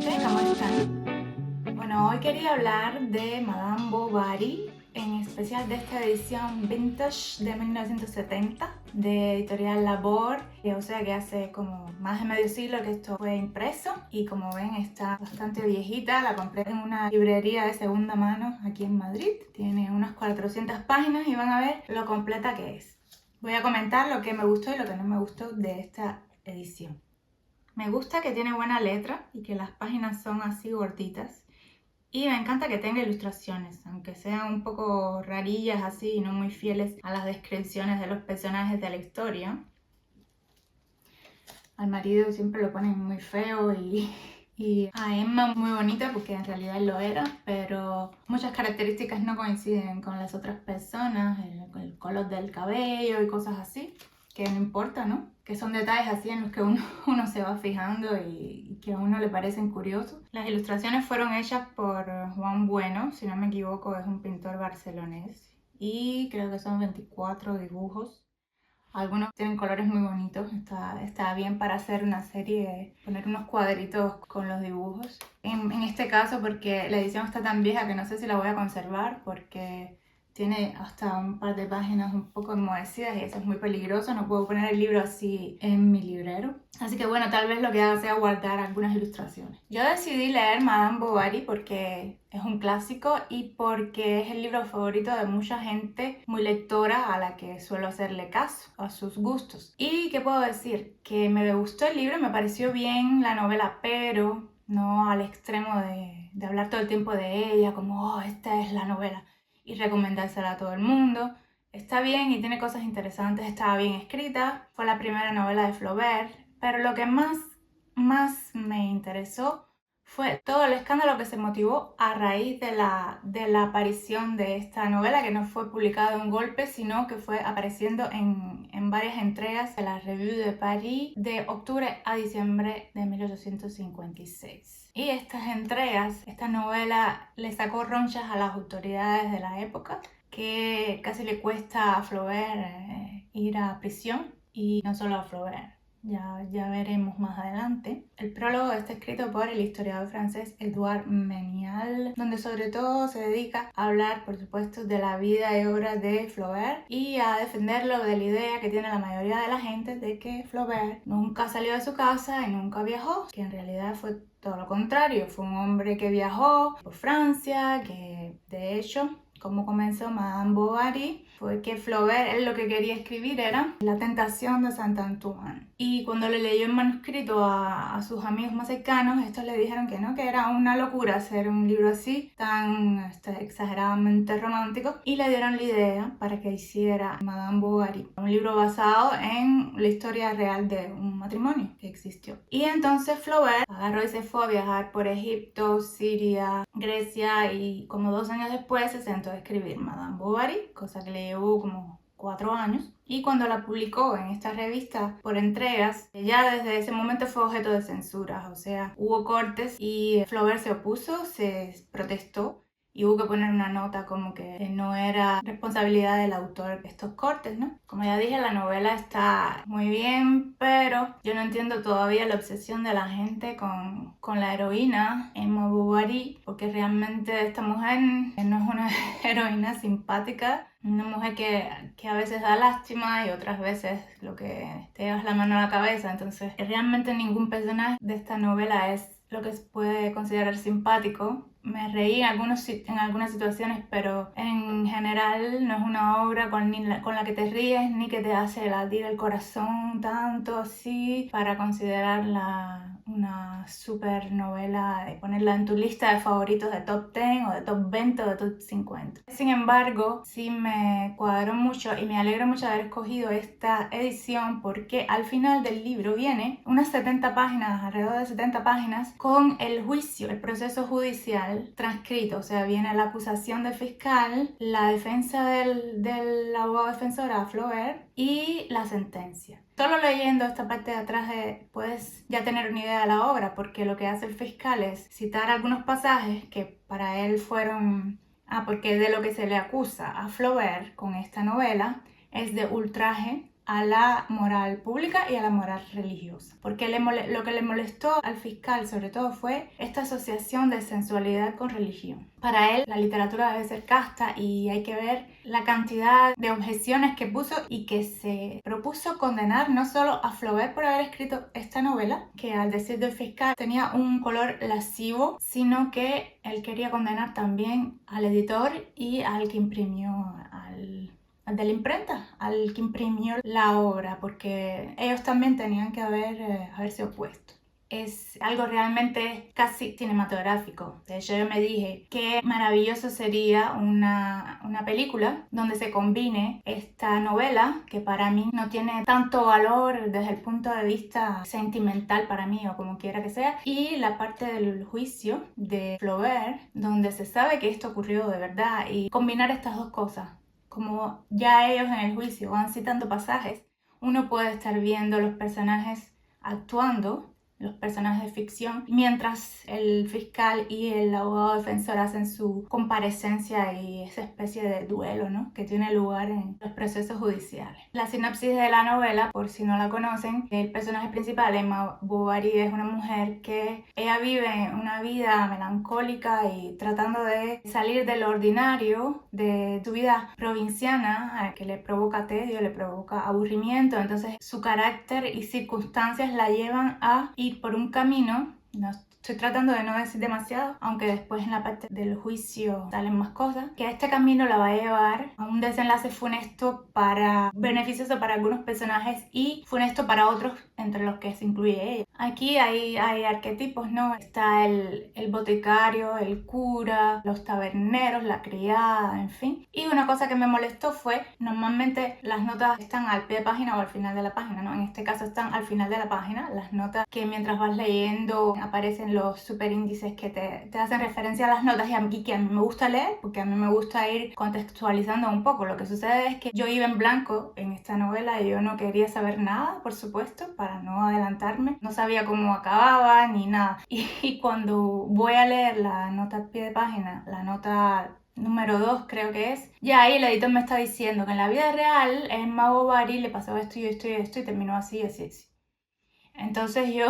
gente, ¿cómo están? Bueno, hoy quería hablar de Madame Bovary, en especial de esta edición vintage de 1970 de Editorial Labor, o sea que hace como más de medio siglo que esto fue impreso y como ven está bastante viejita. La compré en una librería de segunda mano aquí en Madrid, tiene unas 400 páginas y van a ver lo completa que es. Voy a comentar lo que me gustó y lo que no me gustó de esta edición. Me gusta que tiene buena letra y que las páginas son así gorditas. Y me encanta que tenga ilustraciones, aunque sean un poco rarillas así y no muy fieles a las descripciones de los personajes de la historia. Al marido siempre lo ponen muy feo y a Emma muy bonita porque en realidad lo era, pero muchas características no coinciden con las otras personas, el color del cabello y cosas así, que no importa, ¿no? Que son detalles así en los que uno se va fijando y que a uno le parecen curiosos. Las ilustraciones fueron hechas por Juan Bueno, si no me equivoco es un pintor barcelonés, y creo que son 24 dibujos. Algunos tienen colores muy bonitos, está bien para hacer una serie, poner unos cuadritos con los dibujos. En este caso, porque la edición está tan vieja que no sé si la voy a conservar, porque tiene hasta un par de páginas un poco enmohecidas y eso es muy peligroso. No puedo poner el libro así en mi librero. Así que bueno, tal vez lo que haga sea guardar algunas ilustraciones. Yo decidí leer Madame Bovary porque es un clásico y porque es el libro favorito de mucha gente muy lectora a la que suelo hacerle caso, a sus gustos. ¿Y qué puedo decir? Que me gustó el libro, me pareció bien la novela, pero no al extremo de hablar todo el tiempo de ella, como, oh, esta es la novela, y recomendársela a todo el mundo. Está bien y tiene cosas interesantes, estaba bien escrita, fue la primera novela de Flaubert, pero lo que más me interesó fue todo el escándalo que se motivó a raíz de la aparición de esta novela, que no fue publicada de un golpe, sino que fue apareciendo en varias entregas de la Revue de Paris de octubre a diciembre de 1856. Y estas entregas, esta novela le sacó ronchas a las autoridades de la época, que casi le cuesta a Flaubert ir a prisión, y no solo a Flaubert. Ya veremos más adelante. El prólogo está escrito por el historiador francés Edouard Ménial, donde sobre todo se dedica a hablar, por supuesto, de la vida y obra de Flaubert y a defenderlo de la idea que tiene la mayoría de la gente de que Flaubert nunca salió de su casa y nunca viajó, que en realidad fue todo lo contrario. Fue un hombre que viajó por Francia, que de hecho, como comenzó Madame Bovary, fue que Flaubert, él lo que quería escribir era La tentación de Saint-Antoine. Y cuando le leyó el manuscrito a sus amigos más cercanos, estos le dijeron que no, que era una locura hacer un libro así, tan exageradamente romántico, y le dieron la idea para que hiciera Madame Bovary, un libro basado en la historia real de un matrimonio que existió. Y entonces Flaubert agarró y se fue a viajar por Egipto, Siria, Grecia, y como 2 años después se sentó a escribir Madame Bovary, cosa que le llevó como 4 años, y cuando la publicó en esta revista por entregas, ya desde ese momento fue objeto de censura, o sea, hubo cortes y Flaubert se opuso, se protestó y hubo que poner una nota como que no era responsabilidad del autor estos cortes, ¿no? Como ya dije, la novela está muy bien, pero yo no entiendo todavía la obsesión de la gente con la heroína Emma Bovary, porque realmente esta mujer no es una heroína simpática, una mujer que a veces da lástima y otras veces lo que te llevas la mano a la cabeza. Entonces, realmente ningún personaje de esta novela es lo que se puede considerar simpático. Me reí en algunas situaciones, pero en general no es una obra con la que te ríes ni que te hace latir el corazón tanto así para considerarla una super novela y ponerla en tu lista de favoritos de top 10 o de top 20 o de top 50. Sin embargo, sí me cuadró mucho y me alegro mucho de haber escogido esta edición, porque al final del libro viene unas 70 páginas, alrededor de 70 páginas, con el juicio, el proceso judicial transcrito. O sea, viene la acusación del fiscal, la defensa del abogado defensor a Flaubert y la sentencia. Solo leyendo esta parte de atrás puedes ya tener una idea de la obra, porque lo que hace el fiscal es citar algunos pasajes que para él fueron... porque de lo que se le acusa a Flaubert con esta novela es de ultraje a la moral pública y a la moral religiosa. Porque lo que le molestó al fiscal sobre todo fue esta asociación de sensualidad con religión. Para él la literatura debe ser casta y hay que ver la cantidad de objeciones que puso y que se propuso condenar no solo a Flaubert por haber escrito esta novela, que al decir del fiscal tenía un color lascivo, sino que él quería condenar también al editor y al que imprimió, al de la imprenta, al que imprimió la obra, porque ellos también tenían que haberse opuesto. Es algo realmente casi cinematográfico. De hecho, yo me dije qué maravilloso sería una película donde se combine esta novela, que para mí no tiene tanto valor desde el punto de vista sentimental para mí o como quiera que sea, y la parte del juicio de Flaubert, donde se sabe que esto ocurrió de verdad, y combinar estas dos cosas. Como ya ellos en el juicio van citando pasajes, uno puede estar viendo los personajes actuando, los personajes de ficción, mientras el fiscal y el abogado defensor hacen su comparecencia y esa especie de duelo, ¿no?, que tiene lugar en los procesos judiciales. La sinopsis de la novela, por si no la conocen, el personaje principal, Emma Bovary, es una mujer que ella vive una vida melancólica y tratando de salir del ordinario, de su vida provinciana, que le provoca tedio, le provoca aburrimiento. Entonces su carácter y circunstancias la llevan a ir por un camino. No estoy tratando de no decir demasiado, aunque después en la parte del juicio salen más cosas, que este camino la va a llevar a un desenlace funesto beneficioso para algunos personajes y funesto para otros, entre los que se incluye ella. Aquí hay arquetipos, ¿no? Está el boticario, el cura, los taberneros, la criada, en fin. Y una cosa que me molestó fue, normalmente las notas están al pie de página o al final de la página, ¿no? En este caso están al final de la página, las notas que mientras vas leyendo aparecen los superíndices que te hacen referencia a las notas y que a mí me gusta leer, porque a mí me gusta ir contextualizando un poco. Lo que sucede es que yo iba en blanco en esta novela y yo no quería saber nada, por supuesto, para no adelantarme. No sabía cómo acababa ni nada. Y cuando voy a leer la nota al pie de página, la nota número 2 creo que es, ya ahí el editor me está diciendo que en la vida real a Emma Bovary le pasaba esto y esto y esto y terminó así, así, así. Entonces yo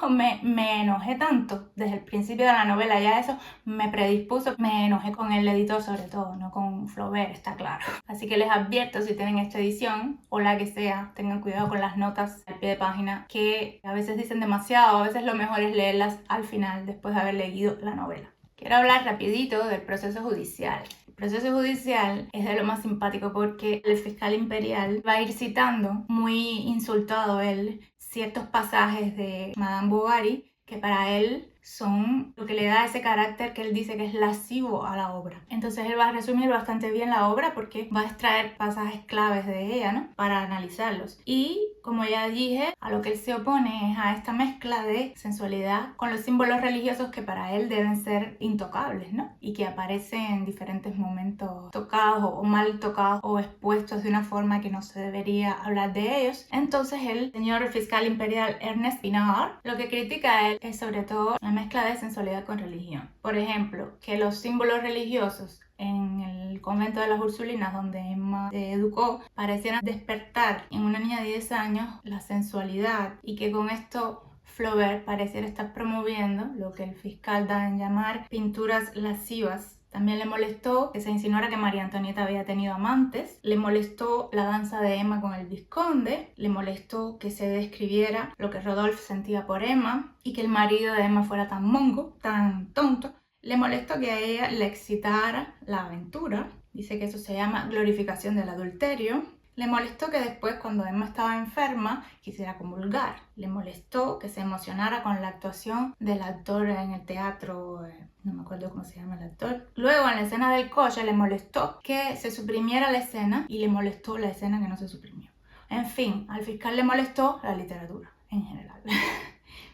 me enojé tanto desde el principio de la novela, ya eso me predispuso, me enojé con el editor sobre todo, no con Flaubert, está claro. Así que les advierto, si tienen esta edición o la que sea, tengan cuidado con las notas al pie de página, que a veces dicen demasiado, a veces lo mejor es leerlas al final después de haber leído la novela. Quiero hablar rapidito del proceso judicial. El proceso judicial es de lo más simpático porque el fiscal imperial va a ir citando, muy insultado él, ciertos pasajes de Madame Bovary que para él son lo que le da ese carácter que él dice que es lascivo a la obra. Entonces él va a resumir bastante bien la obra porque va a extraer pasajes claves de ella, ¿no?, para analizarlos. Y como ya dije, a lo que él se opone es a esta mezcla de sensualidad con los símbolos religiosos que para él deben ser intocables, ¿no?, y que aparecen en diferentes momentos tocados o mal tocados o expuestos de una forma que no se debería hablar de ellos. Entonces el señor fiscal imperial Ernest Pinard lo que critica a él es sobre todo la mezcla de sensualidad con religión. Por ejemplo, que los símbolos religiosos en el convento de las Ursulinas, donde Emma se educó, parecieran despertar en una niña de 10 años la sensualidad, y que con esto Flaubert pareciera estar promoviendo lo que el fiscal da en llamar pinturas lascivas. También le molestó que se insinuara que María Antonieta había tenido amantes, le molestó la danza de Emma con el vizconde, le molestó que se describiera lo que Rodolphe sentía por Emma y que el marido de Emma fuera tan mongo, tan tonto. Le molestó que a ella le excitara la aventura, dice que eso se llama glorificación del adulterio. Le molestó que después, cuando Emma estaba enferma, quisiera comulgar. Le molestó que se emocionara con la actuación del actor en el teatro, no me acuerdo cómo se llama el actor. Luego, en la escena del coche, le molestó que se suprimiera la escena y le molestó la escena que no se suprimió. En fin, al fiscal le molestó la literatura en general.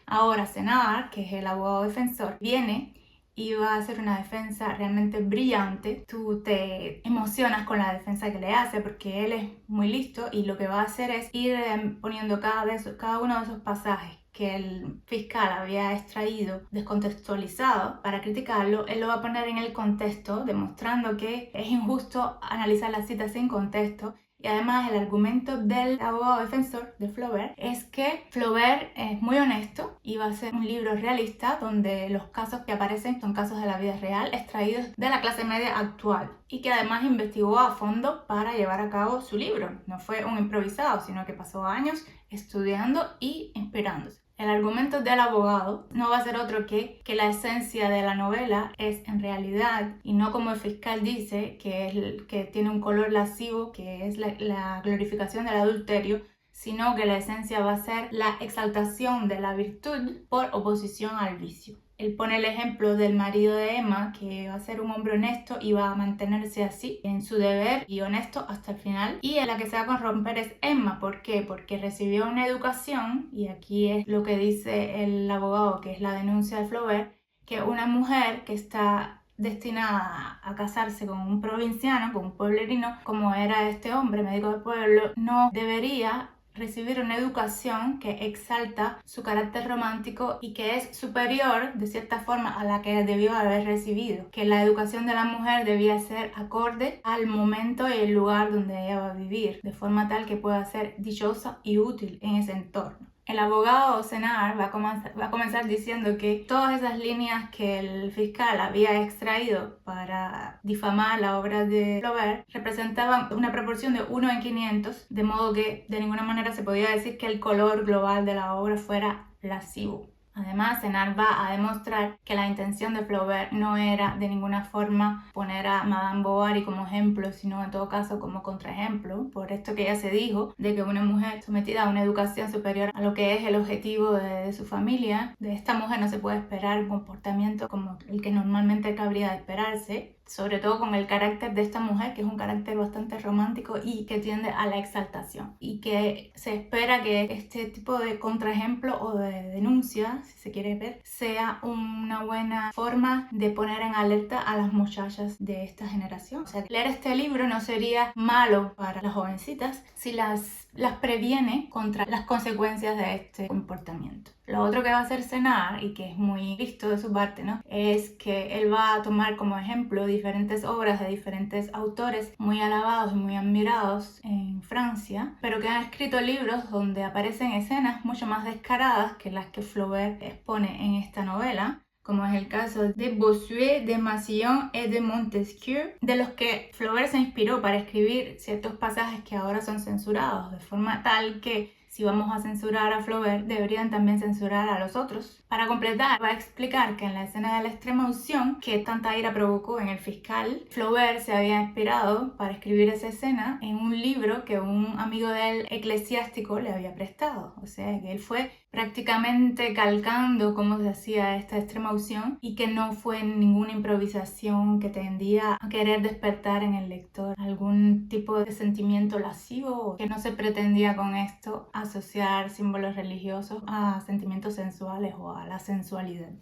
Ahora, Senard, que es el abogado defensor, viene y va a hacer una defensa realmente brillante. Tú te emocionas con la defensa que le hace porque él es muy listo y lo que va a hacer es ir poniendo cada uno de esos pasajes que el fiscal había extraído, descontextualizado, para criticarlo. Él lo va a poner en el contexto, demostrando que es injusto analizar las citas sin contexto. Y además el argumento del abogado defensor de Flaubert es que Flaubert es muy honesto y va a ser un libro realista donde los casos que aparecen son casos de la vida real extraídos de la clase media actual y que además investigó a fondo para llevar a cabo su libro. No fue un improvisado, sino que pasó años estudiando y inspirándose. El argumento del abogado no va a ser otro que la esencia de la novela es en realidad, y no como el fiscal dice, que tiene un color lascivo, que es la glorificación del adulterio, sino que la esencia va a ser la exaltación de la virtud por oposición al vicio. Él pone el ejemplo del marido de Emma, que va a ser un hombre honesto y va a mantenerse así en su deber y honesto hasta el final. Y en la que se va a corromper es Emma. ¿Por qué? Porque recibió una educación, y aquí es lo que dice el abogado, que es la denuncia de Flaubert, que una mujer que está destinada a casarse con un provinciano, con un pueblerino, como era este hombre, médico de pueblo, no debería recibir una educación que exalta su carácter romántico y que es superior de cierta forma a la que debió haber recibido, que la educación de la mujer debía ser acorde al momento y el lugar donde ella va a vivir, de forma tal que pueda ser dichosa y útil en ese entorno. El abogado Senard va a comenzar diciendo que todas esas líneas que el fiscal había extraído para difamar la obra de Flaubert representaban una proporción de 1 en 500, de modo que de ninguna manera se podía decir que el color global de la obra fuera lascivo. Además, Senard va a demostrar que la intención de Flaubert no era de ninguna forma poner a Madame Bovary como ejemplo, sino en todo caso como contraejemplo, por esto que ya se dijo, de que una mujer sometida a una educación superior a lo que es el objetivo de su familia, de esta mujer no se puede esperar un comportamiento como el que normalmente cabría de esperarse, sobre todo con el carácter de esta mujer, que es un carácter bastante romántico y que tiende a la exaltación, y que se espera que este tipo de contraejemplo o de denuncia, si se quiere ver, sea una buena forma de poner en alerta a las muchachas de esta generación. O sea, leer este libro no sería malo para las jovencitas si las previene contra las consecuencias de este comportamiento. Lo otro que va a hacer Senard, y que es muy listo de su parte, ¿no?, es que él va a tomar como ejemplo diferentes obras de diferentes autores muy alabados y muy admirados en Francia, pero que han escrito libros donde aparecen escenas mucho más descaradas que las que Flaubert expone en esta novela, como es el caso de Bossuet, de Massillon y de Montesquieu, de los que Flaubert se inspiró para escribir ciertos pasajes que ahora son censurados, de forma tal que si vamos a censurar a Flaubert, deberían también censurar a los otros. Para completar, va a explicar que en la escena de la extrema unción, que tanta ira provocó en el fiscal, Flaubert se había inspirado para escribir esa escena en un libro que un amigo del eclesiástico le había prestado. O sea, que él fue prácticamente calcando cómo se hacía esta extrema unción y que no fue ninguna improvisación que tendía a querer despertar en el lector algún tipo de sentimiento lascivo, o que no se pretendía con esto asociar símbolos religiosos a sentimientos sensuales o a la sensualidad.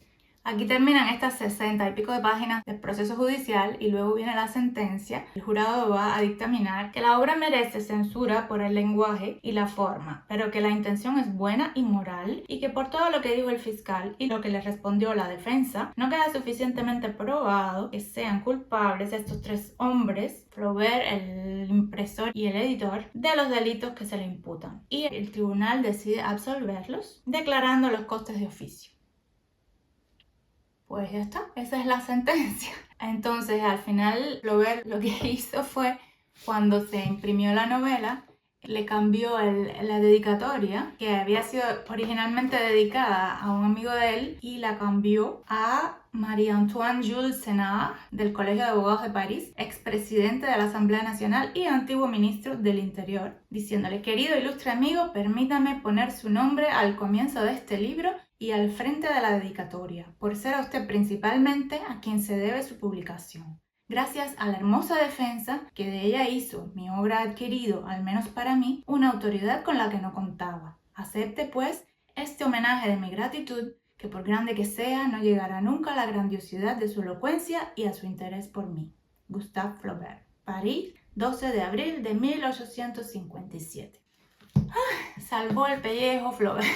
Aquí terminan estas 60 y pico de páginas del proceso judicial y luego viene la sentencia. El jurado va a dictaminar que la obra merece censura por el lenguaje y la forma, pero que la intención es buena y moral, y que por todo lo que dijo el fiscal y lo que le respondió la defensa, no queda suficientemente probado que sean culpables estos tres hombres, Flaubert, el impresor y el editor, de los delitos que se le imputan. Y el tribunal decide absolverlos, declarando los costes de oficio. Pues ya está, esa es la sentencia. Entonces, al final, Flaubert lo que hizo fue, cuando se imprimió la novela, le cambió la dedicatoria, que había sido originalmente dedicada a un amigo de él, y la cambió a Marie-Antoine Jules Senard, del Colegio de Abogados de París, expresidente de la Asamblea Nacional y antiguo ministro del Interior, diciéndole: querido ilustre amigo, permítame poner su nombre al comienzo de este libro y al frente de la dedicatoria, por ser a usted principalmente a quien se debe su publicación. Gracias a la hermosa defensa que de ella hizo, mi obra ha adquirido, al menos para mí, una autoridad con la que no contaba. Acepte, pues, este homenaje de mi gratitud, que por grande que sea, no llegará nunca a la grandiosidad de su elocuencia y a su interés por mí. Gustave Flaubert. París, 12 de abril de 1857. salvó el pellejo Flaubert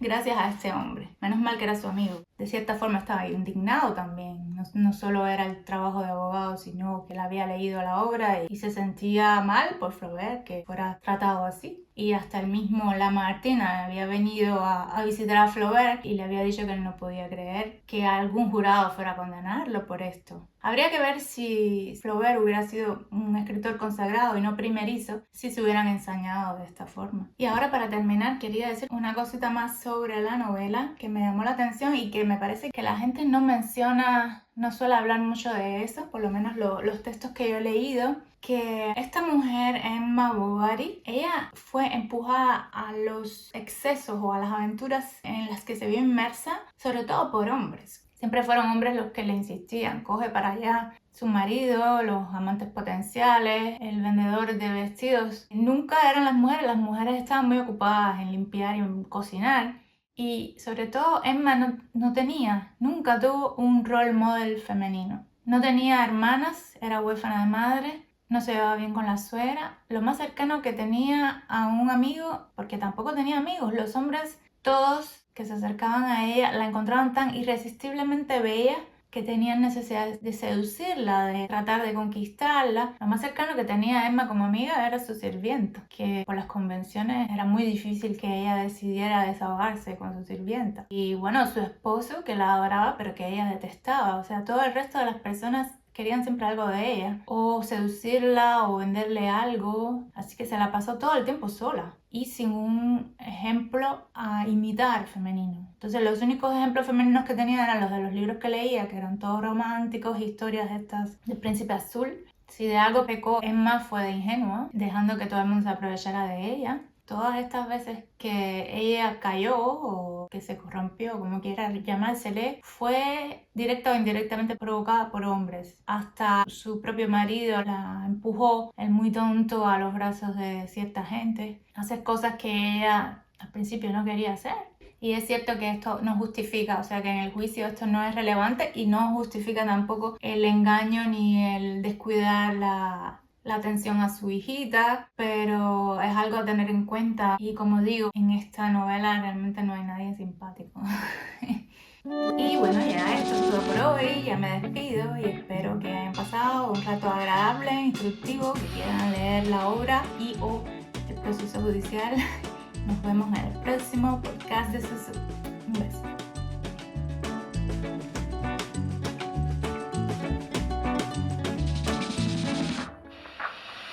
gracias a este hombre. Menos mal que era su amigo. De cierta forma estaba indignado también. No solo era el trabajo de abogado, sino que él había leído la obra y se sentía mal por Flaubert que fuera tratado así. Y hasta el mismo Lamartine había venido a visitar a Flaubert y le había dicho que él no podía creer que algún jurado fuera a condenarlo por esto. Habría que ver si Flaubert hubiera sido un escritor consagrado y no primerizo, si se hubieran ensañado de esta forma. Y ahora, para terminar, quería decir una cosita más sobre la novela que me llamó la atención y que me parece que la gente no menciona, no suele hablar mucho de eso, por lo menos los textos que yo he leído, que esta mujer, Emma Bovary, ella fue empujada a los excesos o a las aventuras en las que se vio inmersa, sobre todo por hombres. Siempre fueron hombres los que le insistían, coge para allá. Su marido, los amantes potenciales, el vendedor de vestidos. Nunca eran las mujeres estaban muy ocupadas en limpiar y en cocinar. Y sobre todo Emma nunca tuvo un role model femenino. No tenía hermanas, era huérfana de madre, no se llevaba bien con la suegra. Lo más cercano que tenía a un amigo, porque tampoco tenía amigos, los hombres todos que se acercaban a ella la encontraban tan irresistiblemente bella que tenían necesidad de seducirla, de tratar de conquistarla. Lo más cercano que tenía Emma como amiga era su sirvienta, que por las convenciones era muy difícil que ella decidiera desahogarse con su sirvienta. Y bueno, su esposo, que la adoraba pero que ella detestaba. O sea, todo el resto de las personas querían siempre algo de ella, o seducirla o venderle algo, así que se la pasó todo el tiempo sola y sin un ejemplo a imitar femenino. Entonces los únicos ejemplos femeninos que tenía eran los de los libros que leía, que eran todos románticos, historias estas del príncipe azul. Si de algo pecó Emma fue de ingenua, dejando que todo el mundo se aprovechara de ella. Todas estas veces que ella cayó o que se corrompió, como quiera llamársele, fue directa o indirectamente provocada por hombres. Hasta su propio marido la empujó, el muy tonto, a los brazos de cierta gente, a hacer cosas que ella al principio no quería hacer. Y es cierto que esto no justifica, o sea que en el juicio esto no es relevante y no justifica tampoco el engaño ni el descuidar la atención a su hijita, pero es algo a tener en cuenta y como digo, en esta novela realmente no hay nadie simpático. Y bueno, ya esto es todo por hoy, ya me despido y espero que hayan pasado un rato agradable, instructivo, que quieran leer la obra y o el proceso judicial. Nos vemos en el próximo podcast de Susu. Un beso.